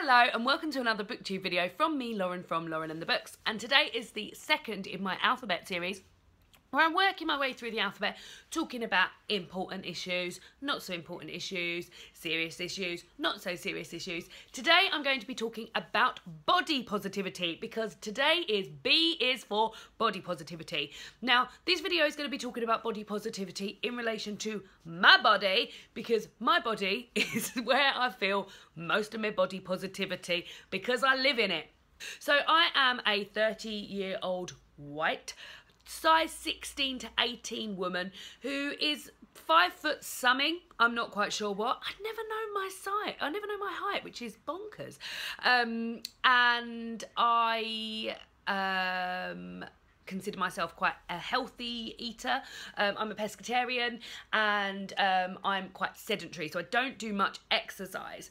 Hello and welcome to another booktube video from me, Lauren, from Lauren and the Books. And today is the second in my alphabet series where I'm working my way through the alphabet, talking about important issues, not so important issues, serious issues, not so serious issues. Today I'm going to be talking about body positivity because today is B is for body positivity. Now, this video is going to be talking about body positivity in relation to my body because my body is where I feel most of my body positivity because I live in it. So I am a 30-year-old white size 16 to 18 woman who is 5 foot something. I'm not quite sure what. I never know my size. I never know my height, which is bonkers. And I consider myself quite a healthy eater. I'm a pescatarian and I'm quite sedentary, so I don't do much exercise.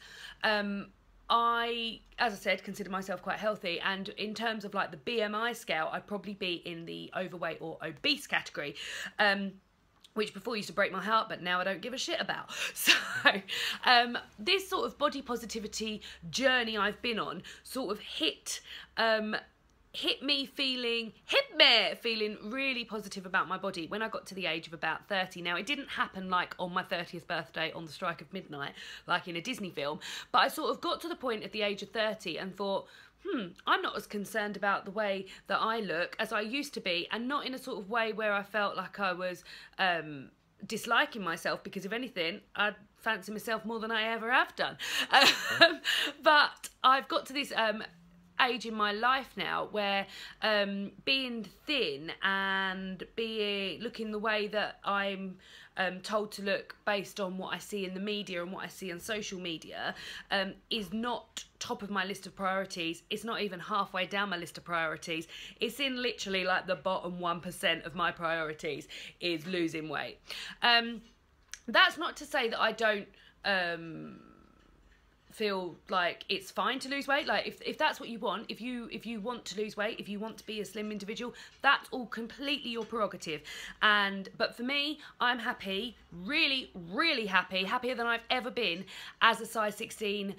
I, as I said, consider myself quite healthy, and in terms of like the BMI scale, I'd probably be in the overweight or obese category, which before used to break my heart, but now I don't give a shit about. So this sort of body positivity journey I've been on sort of hit me feeling really positive about my body when I got to the age of about 30. Now, it didn't happen like on my 30th birthday on the strike of midnight, like in a Disney film, but I sort of got to the point at the age of 30 and thought, I'm not as concerned about the way that I look as I used to be, and not in a sort of way where I felt like I was disliking myself, because if anything, I'd fancy myself more than I ever have done. But I've got to this age in my life now where being thin and looking the way that I'm told to look based on what I see in the media and what I see on social media is not top of my list of priorities. It's not even halfway down my list of priorities. It's in literally like the bottom 1% of my priorities is losing weight. That's not to say that I don't feel like it's fine to lose weight. Like if that's what you want, if you want to lose weight, if you want to be a slim individual, that's all completely your prerogative. But for me, I'm happy, really happy, happier than I've ever been as a size 16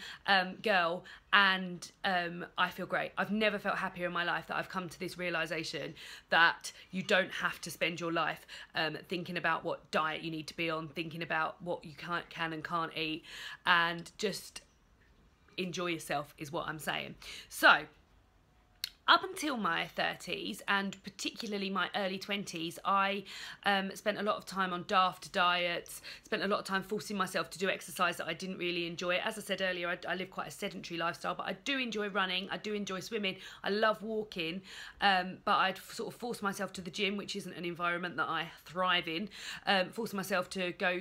girl, and I feel great. I've never felt happier in my life that I've come to this realization that you don't have to spend your life thinking about what diet you need to be on, thinking about what you can and can't eat, and just enjoy yourself is what I'm saying. So up until my 30s, and particularly my early 20s, I spent a lot of time on daft diets, spent a lot of time forcing myself to do exercise that I didn't really enjoy. As I said earlier, I live quite a sedentary lifestyle, but I do enjoy running, I do enjoy swimming, I love walking, but I'd sort of force myself to the gym, which isn't an environment that I thrive in, force myself to go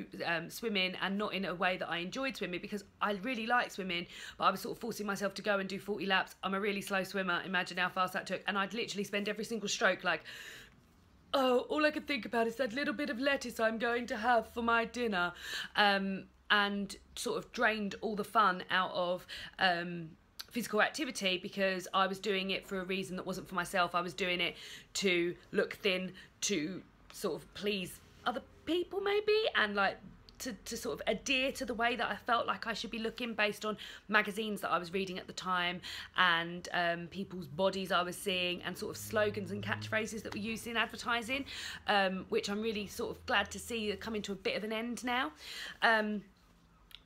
swimming, and not in a way that I enjoyed swimming, because I really like swimming, but I was sort of forcing myself to go and do 40 laps. I'm a really slow swimmer, imagine how fast that took, and I'd literally spend every single stroke like, oh, all I could think about is that little bit of lettuce I'm going to have for my dinner, and sort of drained all the fun out of physical activity, because I was doing it for a reason that wasn't for myself. I was doing it to look thin, to sort of please other people maybe, and like to sort of adhere to the way that I felt like I should be looking based on magazines that I was reading at the time, and people's bodies I was seeing, and sort of slogans and catchphrases that were used in advertising, which I'm really sort of glad to see are coming to a bit of an end now.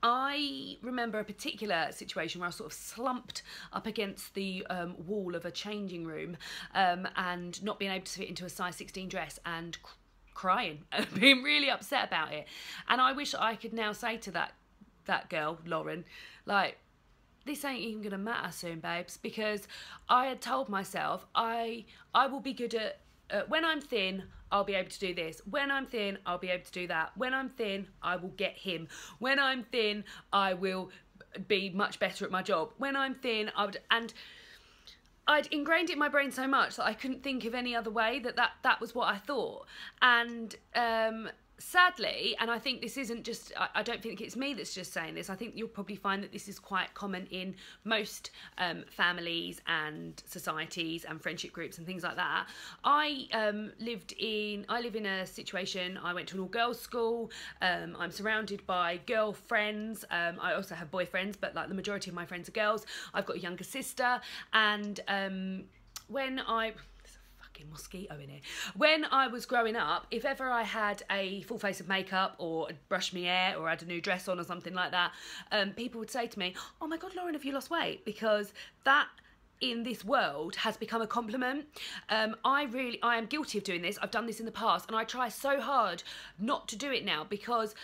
I remember a particular situation where I sort of slumped up against the wall of a changing room and not being able to fit into a size 16 dress, and crying and being really upset about it. And I wish I could now say to that girl, Lauren, like, this ain't even gonna matter soon, babes, because I had told myself I will be good at when I'm thin, I'll be able to do this. When I'm thin, I'll be able to do that. When I'm thin, I will get him. When I'm thin, I will be much better at my job. When I'm thin, and I'd ingrained it in my brain so much that I couldn't think of any other way that was what I thought. And sadly, and I think this isn't just, I don't think it's me that's just saying this, I think you'll probably find that this is quite common in most families and societies and friendship groups and things like that. I live in a situation, I went to an all-girls school, I'm surrounded by girlfriends, I also have boyfriends, but like the majority of my friends are girls. I've got a younger sister, and mosquito in here. When I was growing up, if ever I had a full face of makeup or brushed my hair or had a new dress on or something like that, people would say to me, "Oh my God, Lauren, have you lost weight?" Because that in this world has become a compliment. I am guilty of doing this. I've done this in the past, and I try so hard not to do it now, because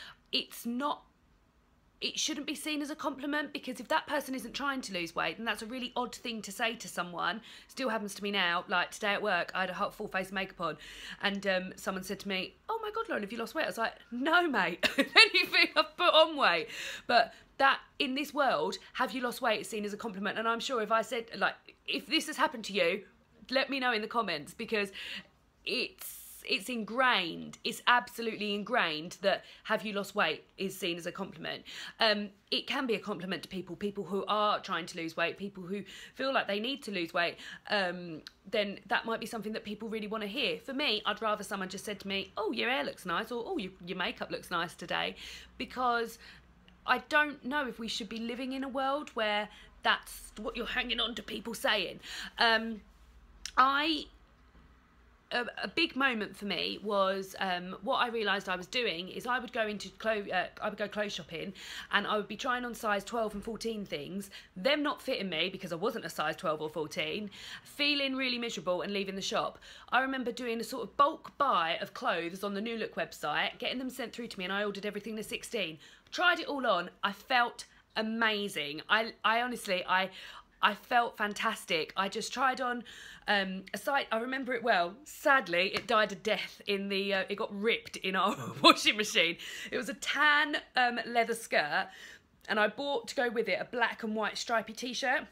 it shouldn't be seen as a compliment, because if that person isn't trying to lose weight, then that's a really odd thing to say to someone. Still happens to me now. Like today at work, I had a full face of makeup on, and someone said to me, "Oh my God, Lauren, have you lost weight?" I was like, "No, mate. If anything, I've put on weight." But that in this world, have you lost weight is seen as a compliment. And I'm sure if I said, like, if this has happened to you, let me know in the comments, because it's ingrained, it's absolutely ingrained that have you lost weight is seen as a compliment. It can be a compliment to people who are trying to lose weight, people who feel like they need to lose weight, then that might be something that people really want to hear. For me, I'd rather someone just said to me, "Oh, your hair looks nice," or "Oh, your makeup looks nice today," because I don't know if we should be living in a world where that's what you're hanging on to people saying. A big moment for me was what I realised I was doing is I would go clothes shopping, and I would be trying on size 12 and 14 things, them not fitting me because I wasn't a size 12 or 14, feeling really miserable and leaving the shop. I remember doing a sort of bulk buy of clothes on the New Look website, getting them sent through to me, and I ordered everything to 16. Tried it all on. I felt amazing. I honestly, I felt fantastic. I just tried on a site, I remember it well. Sadly, it died a death in the, it got ripped in our washing machine. It was a tan leather skirt, and I bought, to go with it, a black and white stripy t-shirt.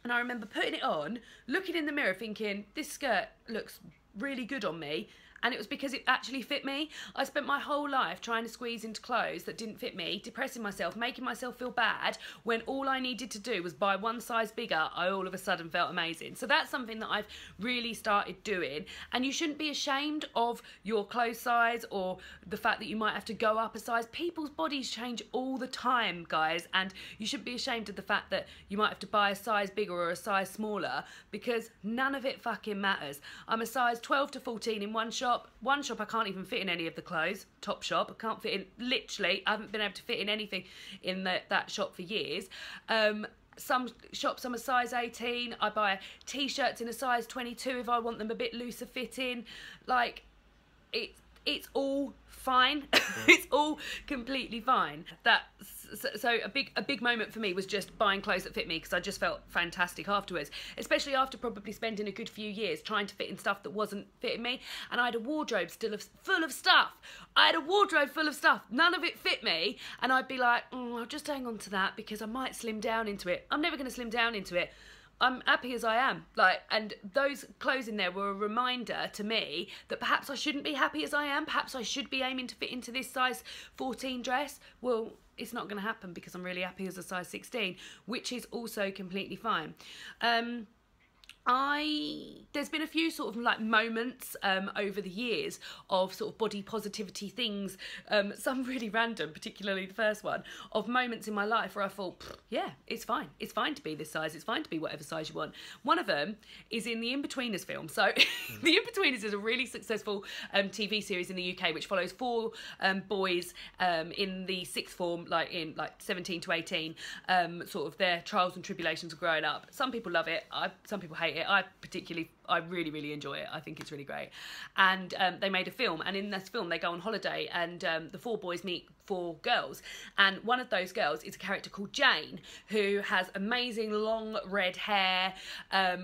And I remember putting it on, looking in the mirror thinking, this skirt looks really good on me. And it was because it actually fit me. I spent my whole life trying to squeeze into clothes that didn't fit me, depressing myself, making myself feel bad, when all I needed to do was buy one size bigger. I all of a sudden felt amazing. So that's something that I've really started doing. And you shouldn't be ashamed of your clothes size or the fact that you might have to go up a size. People's bodies change all the time, guys, and you shouldn't be ashamed of the fact that you might have to buy a size bigger or a size smaller, because none of it fucking matters. I'm a size 12 to 14 in one shop. One shop I can't even fit in any of the clothes. Topshop, I can't fit in, literally, I haven't been able to fit in anything in that shop for years. Some shops I'm a size 18. I buy t-shirts in a size 22 if I want them a bit looser fitting. Like, it's all fine. It's all completely fine. So a big moment for me was just buying clothes that fit me, because I just felt fantastic afterwards, especially after probably spending a good few years trying to fit in stuff that wasn't fitting me. And I had a wardrobe full of stuff. None of it fit me, and I'd be like, I'll just hang on to that because I might slim down into it. I'm never going to slim down into it. I'm happy as I am. And those clothes in there were a reminder to me that perhaps I shouldn't be happy as I am. Perhaps I should be aiming to fit into this size 14 dress. Well, it's not going to happen because I'm really happy as a size 16, which is also completely fine. There's been a few sort of like moments over the years of sort of body positivity things, some really random, particularly the first one, of moments in my life where I thought, yeah, it's fine to be this size, it's fine to be whatever size you want. One of them is in the In-Betweeners film. So the In-Betweeners is a really successful TV series in the UK which follows 4 boys in the sixth form, like 17 to 18, sort of their trials and tribulations of growing up. Some people love it, some people hate it. I really enjoy it. I think it's really great. And they made a film, and in this film they go on holiday, and the 4 boys meet 4 girls, and one of those girls is a character called Jane, who has amazing long red hair.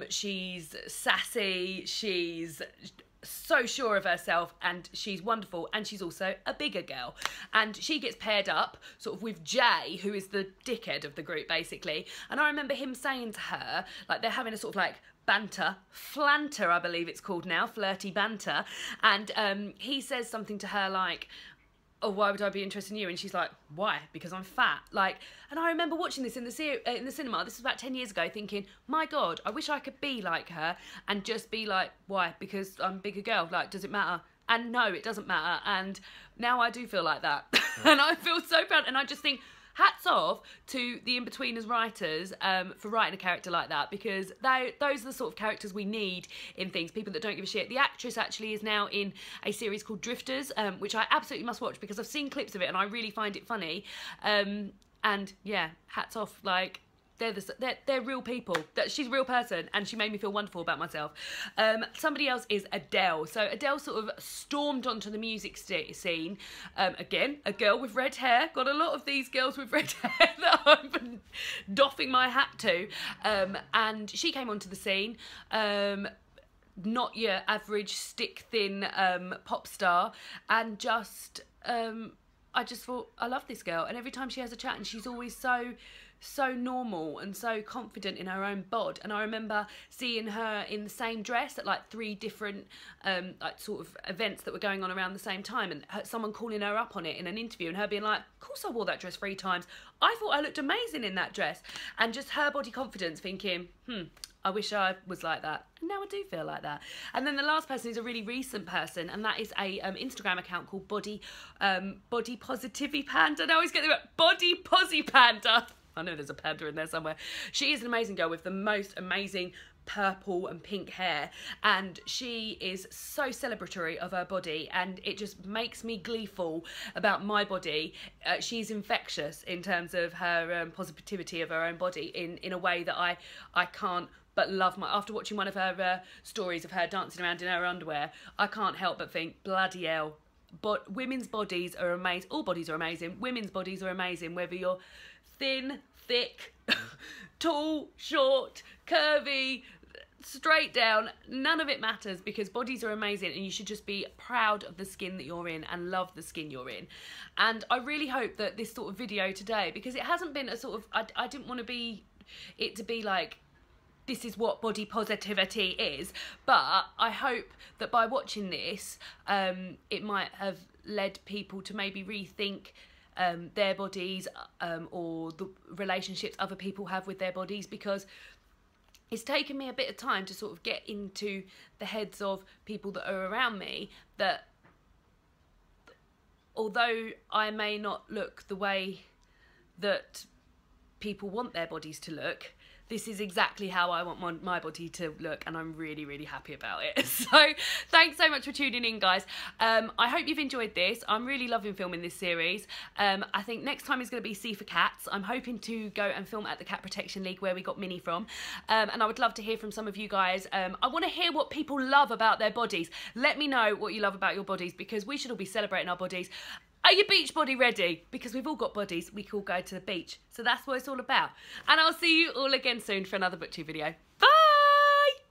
She's sassy, she's so sure of herself, and she's wonderful, and she's also a bigger girl, and she gets paired up sort of with Jay, who is the dickhead of the group basically. And I remember him saying to her, like, they're having a sort of like flanter I believe it's called now, flirty banter, and he says something to her like, oh, why would I be interested in you? And she's like, why? Because I'm fat. Like, and I remember watching this in the cinema. This was about 10 years ago, thinking, my God, I wish I could be like her and just be like, why? Because I'm a bigger girl. Like, does it matter? And no, it doesn't matter. And now I do feel like that. And I feel so proud. And I just think, hats off to the In-Betweeners writers for writing a character like that, because those are the sort of characters we need in things, people that don't give a shit. The actress actually is now in a series called Drifters, which I absolutely must watch because I've seen clips of it and I really find it funny. And yeah, hats off, like, they're real people. She's a real person, and she made me feel wonderful about myself. Somebody else is Adele. So Adele sort of stormed onto the music scene. Again, a girl with red hair. Got a lot of these girls with red hair that I've been doffing my hat to. And she came onto the scene. Not your average stick-thin pop star. And just, I just thought, I love this girl. And every time she has a chat, and she's always so normal and so confident in her own bod. And I remember seeing her in the same dress at like 3 different like sort of events that were going on around the same time, and someone calling her up on it in an interview and her being like, of course I wore that dress 3 times, I thought I looked amazing in that dress. And just her body confidence, thinking, I wish I was like that. And now I do feel like that. And then the last person is a really recent person, and that is a Instagram account called Body Positivity Panda. I always get the Body Posy Panda. I know there's a panda in there somewhere. She is an amazing girl with the most amazing purple and pink hair, and she is so celebratory of her body, and it just makes me gleeful about my body. She's infectious in terms of her positivity of her own body in a way that I can't but love. After watching one of her stories of her dancing around in her underwear, I can't help but think, bloody hell. But women's bodies are amazing. All bodies are amazing. Women's bodies are amazing, whether you're thin, thick, tall, short, curvy, straight down, none of it matters, because bodies are amazing, and you should just be proud of the skin that you're in and love the skin you're in. And I really hope that this sort of video today, because it hasn't been a sort of, I didn't want to be like, this is what body positivity is, but I hope that by watching this, it might have led people to maybe rethink their bodies, or the relationships other people have with their bodies, because it's taken me a bit of time to sort of get into the heads of people that are around me, that although I may not look the way that people want their bodies to look, this is exactly how I want my body to look, and I'm really, really happy about it. So thanks so much for tuning in, guys. I hope you've enjoyed this. I'm really loving filming this series. I think next time is going to be C for Cats. I'm hoping to go and film at the Cat Protection League, where we got Minnie from. And I would love to hear from some of you guys. I want to hear what people love about their bodies. Let me know what you love about your bodies, because we should all be celebrating our bodies. Are you beach body ready? Because we've all got bodies, we can all go to the beach. So that's what it's all about. And I'll see you all again soon for another BookTube video. Bye!